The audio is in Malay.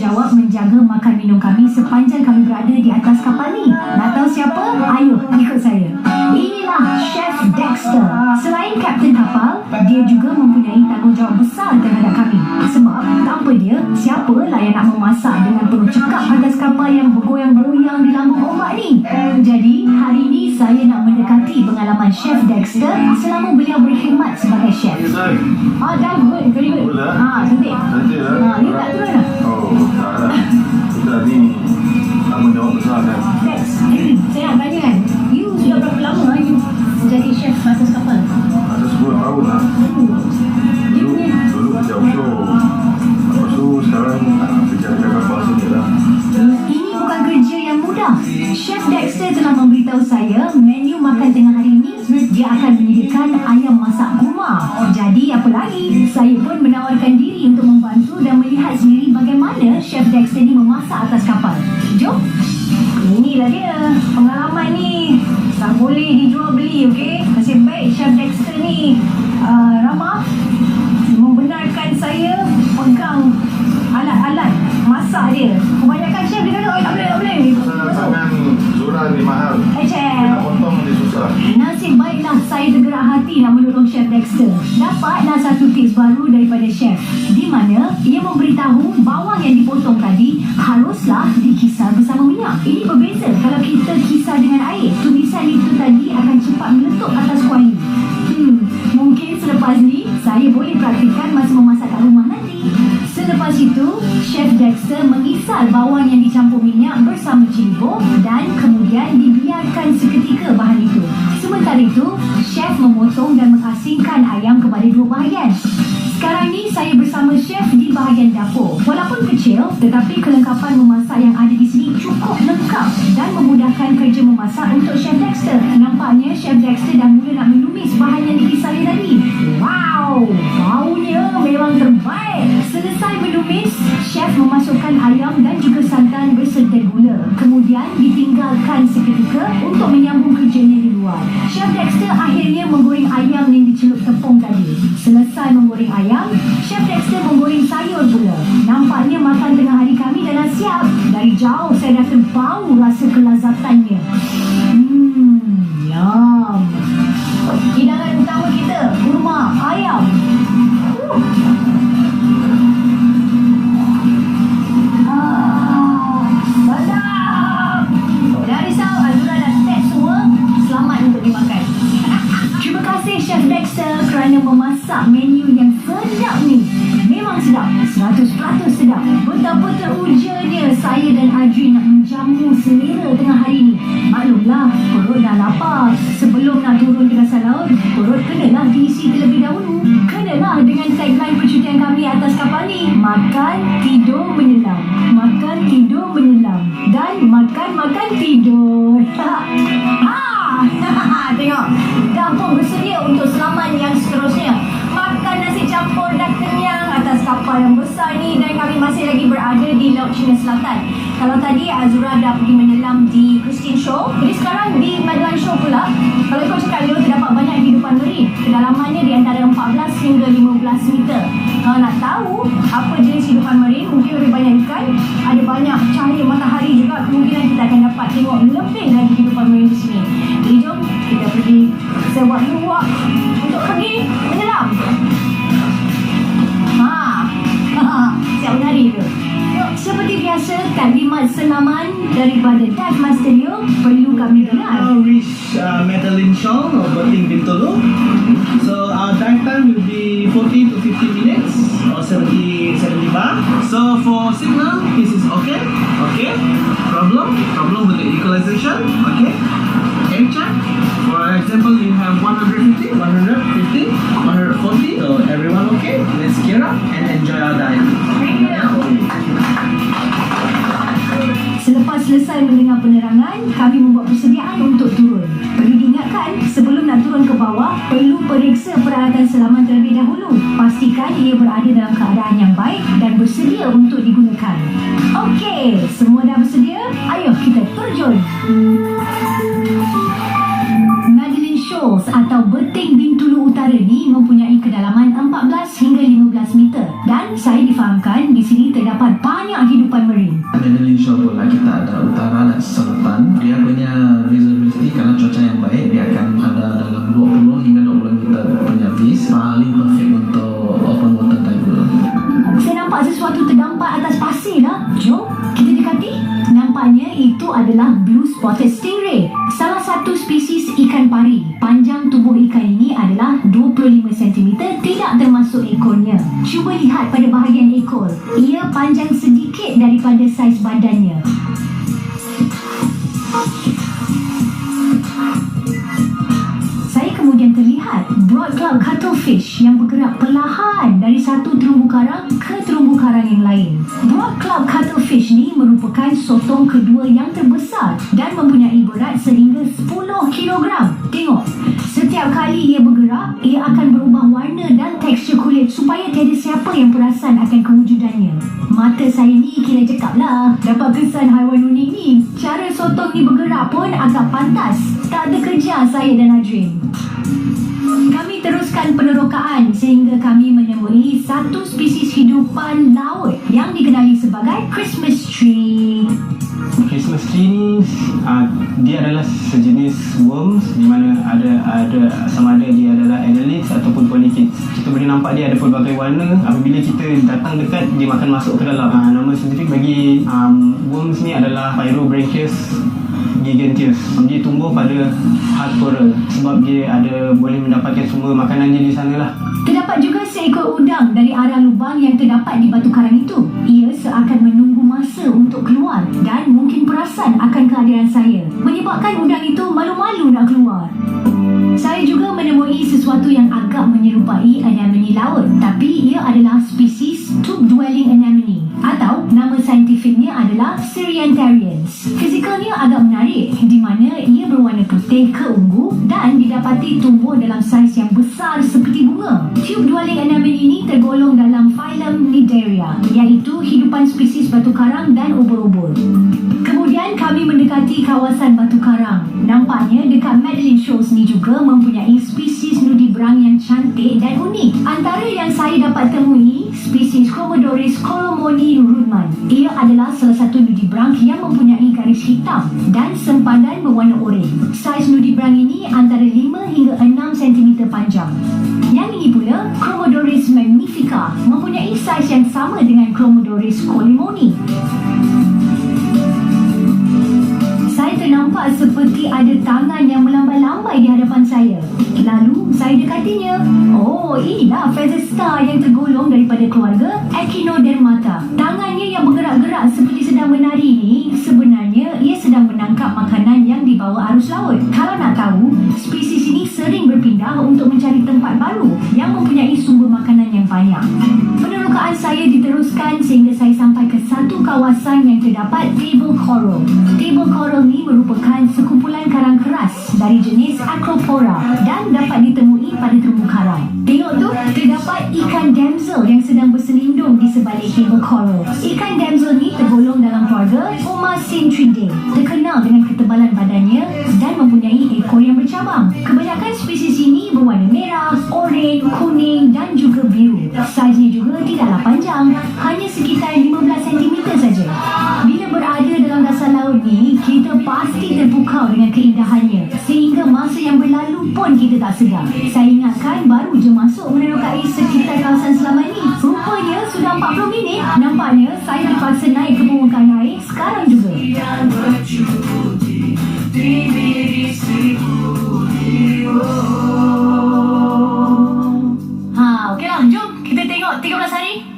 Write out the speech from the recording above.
bertanggungjawab menjaga makan minum kami sepanjang kami berada di atas kapal ni. Nak tahu siapa? Ayo, ikut saya. Inilah Chef Dexter. Selain kapten kapal, dia juga mempunyai tanggungjawab besar terhadap kami. Sebab tanpa dia, siapalah yang nak memasak dengan penuh cekap atas kapal yang bergoyang-goyang di lambung ombak ni. Jadi, hari ini saya nak mendekati pengalaman Chef Dexter selama beliau berkhidmat sebagai chef. Dah good. Very good. Cantik. Ni tak turun tak? Tak lah. Kita ni tanggungjawab besar kan. Dex, saya nak tanya kan, you sudah berapa lama you jadi chef atas kapal? Ada 10 tahun lah. Dulu kerja offshore. Lepas tu sekarang kerja dekat kapal sini lah. Ini bukan kerja yang mudah. Chef Dexter telah memberitahu saya menu makan tengah hari ini dia akan menyediakan ayam masak kurma. Jadi apa lagi? Saya pun menawarkan diri untuk membantu dan melihat sendiri bagaimana Chef Dexter ni memasak atas kapal. Jom. Inilah dia pengalaman ni. Tak boleh dijual beli, okey? Nasib baik Chef Dexter ni ramah membenarkan saya pegang alat-alat masak dia. Kebanyakan chef dia kata, tak boleh. Tangan Zura ni mahal. Nak potong dia susah. Nasib baiklah saya tergerak hati nak menolong Chef Dexter. Dapatlah satu tips baru daripada chef, di mana ia memberitahu bawang yang dipotong tadi haruslah dikisar bersama minyak. Ini berbeza kalau kita kisar dengan air. Tumisan itu tadi akan cepat meletup atas kuali. Mungkin selepas ni saya boleh praktikan masa memasak kat rumah nanti. Selepas itu, Chef Dexter mengisar bawang yang dicampur minyak bersama cilibuk dan kemudian dibiarkan seketika bahan itu. Sementara itu, chef memotong dan mengasingkan ayam kepada dua bahagian. Sekarang ni saya bersama chef di bahagian dapur. Walaupun kecil, tetapi kelengkapan memasak yang ada di sini cukup lengkap dan memudahkan kerja memasak untuk Chef Dexter. Nampaknya Chef Dexter dah mula nak menumis bahan yang dikisar tadi. Wow, baunya memang terbaik. Selesai menumis, chef memasukkan ayam dan juga santan berserta gula. Kemudian ditinggalkan seketika untuk menyambung kerjanya di luar. Chef Dexter akhirnya menggoreng ayam yang dicelup tepung tadi. Selesai menggoreng ayam, Chef Dexter menggoreng sayur pula. Nampaknya makan tengah hari kami dah siap. Dari jauh saya dah terbau rasa kelazatannya. Yum. Hidangan utama kita, kurma ayam. Sedap. Dah risau, Azura dah set semua. Selamat untuk dimakan. Terima kasih Chef Dexter kerana memasak menu yang sedap ni. Memang sedap, 100% sedap. Betapa terujanya saya dan Adri nak menjamu selera tengah hari ni. Maklumlah, perut dah lapar. Sebelum nak turun ke dasar laut, perut kenalah diisi terlebih dahulu. Kenalah dengan tagline percutian kami atas kapal ni. Makan, tidur, menyelam. Makan, tidur, menyelam. Dan makan, tidur. Tengok, dah pun bersedia untuk selaman yang seterusnya. Makan nasi campur dah kenyang atas kapal yang besar ni dan kami masih lagi berada di Laut Cina Selatan. Kalau tadi Azura dah pergi menyelam di Christine Shoal, jadi sekarang di Madeline Shoal pula. Kalau ikut cakap dia terdapat banyak kehidupan marin. Kedalamannya di antara 14 hingga 15 meter. Kalau nak tahu apa jenis kehidupan marin, mungkin lebih banyak ikan, ada banyak cahaya matahari juga, kemungkinan kita akan dapat tengok lebih lagi kehidupan marin di sini. Jadi jom kita pergi sewa luwak untuk pergi menyelam. Siap menari tu. Seperti biasa, taklimat selaman daripada Dive Master Leo perlu kami dengar. Now reach Madeline Shoal or Berting Bintulu. So our dive time will be 40 to 50 minutes or 70 bar. So for signal, this is okay. Problem with the equalization. Okay. Air check. For example, you have 150, 140. So everyone okay? Let's gear up and enjoy our dive. Selepas selesai mendengar penerangan, kami membuat persediaan untuk turun. Perlu diingatkan, sebelum nak turun ke bawah, perlu periksa peralatan selaman terlebih dahulu. Pastikan ia berada dalam keadaan yang baik dan bersedia untuk digunakan. Okey, semua dah bersedia? Ayo kita terjun. Madeline Shoals atau Berting Bintulu Utara ni mempunyai kedalaman 14 hingga 15 meter dan saya difahamkan di sini terdapat banyak hidupan adalah blue spotted stingray, salah satu spesies ikan pari. Panjang tubuh ikan ini adalah 25 cm, tidak termasuk ekornya. Cuba lihat pada bahagian ekor. Ia panjang sedikit daripada saiz badannya. Saya kemudian terlihat broad-cloud cuttlefish yang bergerak perlahan dari satu terumbu karang ke terumbu karang yang lain. Broad-cloud cuttlefish ni merupakan sotong kedua yang terbesar dan mempunyai berat sehingga 10 kilogram. Tengok, setiap kali ia bergerak, ia akan berubah warna dan tekstur kulit supaya tiada siapa yang perasan akan kewujudannya. Mata saya ni kira cekap lah, dapat kesan haiwan unik ni. Cara sotong ni bergerak pun agak pantas. Tak ada kerja saya dan Adrian. Kami teruskan penerokaan sehingga kami menemui satu spesies hidupan laut yang dikenali sebagai Christmas tree. Christmas tree ni dia adalah sejenis worms di mana ada sama ada dia adalah adelids ataupun polychaetes. Kita boleh nampak dia ada pelbagai warna. Apabila kita datang dekat, dia akan masuk ke dalam. Nama saintifik bagi worms ni adalah Pyrobranchus giganteus. Dia tumbuh pada hard coral sebab dia boleh mendapatkan semua makanan dia di sana lah. Terdapat juga seekor udang dari arah lubang yang terdapat di batu karang itu. Ia seakan menunggu masa untuk keluar dan mungkin perasan akan kehadiran saya, menyebabkan udang itu malu-malu nak keluar. Saya juga menemui sesuatu yang agak menyerupai anemone laut, tapi ia adalah spesies tube-dwelling anemone atau nama saintifiknya adalah Syriantarians. Fizikalnya agak menarik di mana ia berwarna putih ke ungu dan didapati tumbuh dalam saiz yang besar seperti bunga. Tube-dwelling anemone ini tergolong dalam phylum Cnidaria, iaitu hidupan spesies batu karang dan ubur-ubur. Kemudian kami mendekati kawasan batu karang. Nampaknya dekat Madeline Shoals ni juga mempunyai spesies nudibranch yang cantik dan unik. Antara yang saya dapat temui, spesies Chromodoris colomoni rudman. Ia adalah salah satu nudibranch yang mempunyai garis hitam dan sempadan berwarna oranye. Saiz nudibranch ini antara 5 hingga 6 cm panjang. Yang ini pula, Chromodoris magnifica, mempunyai saiz yang sama dengan Chromodoris colomoni. Saya ternampak seperti ada tangan yang melambai-lambai di hadapan saya. Lalu, saya dekatinya. Oh, inilah feather star yang tergolong daripada keluarga Echinodermata. Tangannya yang bergerak-gerak seperti sedang menari ni, sebenarnya ia sedang menangkap makanan yang dibawa arus laut. Kalau nak tahu, spesies ini sering berpindah untuk mencari tempat baru yang mempunyai sumber makanan yang banyak. Penerokaan saya diteruskan sehingga saya sampai ke satu kawasan yang terdapat table coral. Table coral ni merupakan sekumpulan karang keras dari jenis Acropora dan dapat ditemui pada terumbu karang. Tengok tu, terdapat ikan damsel yang sedang berselindung di sebalik table coral. Ikan damsel ni tergolong dalam keluarga Homacentridae, terkenal dengan ketebalan badannya dan mempunyai ekor yang bercabang. Kebanyakan spesies ini berwarna merah, oranye, kuning dan juga biru. Saiznya juga tidaklah panjang, hanya sekitar 15 cm saja. Bila berada dalam dasar laut ni, kita pasti terpukau dengan keindahannya sehingga masa yang berlalu pun kita tak sedar. Saya ingatkan baru je masuk menerokai sekitar kawasan selama ni. Rupanya sudah 40 minit. Nampaknya saya terpaksa naik ke permukaan air sekarang juga.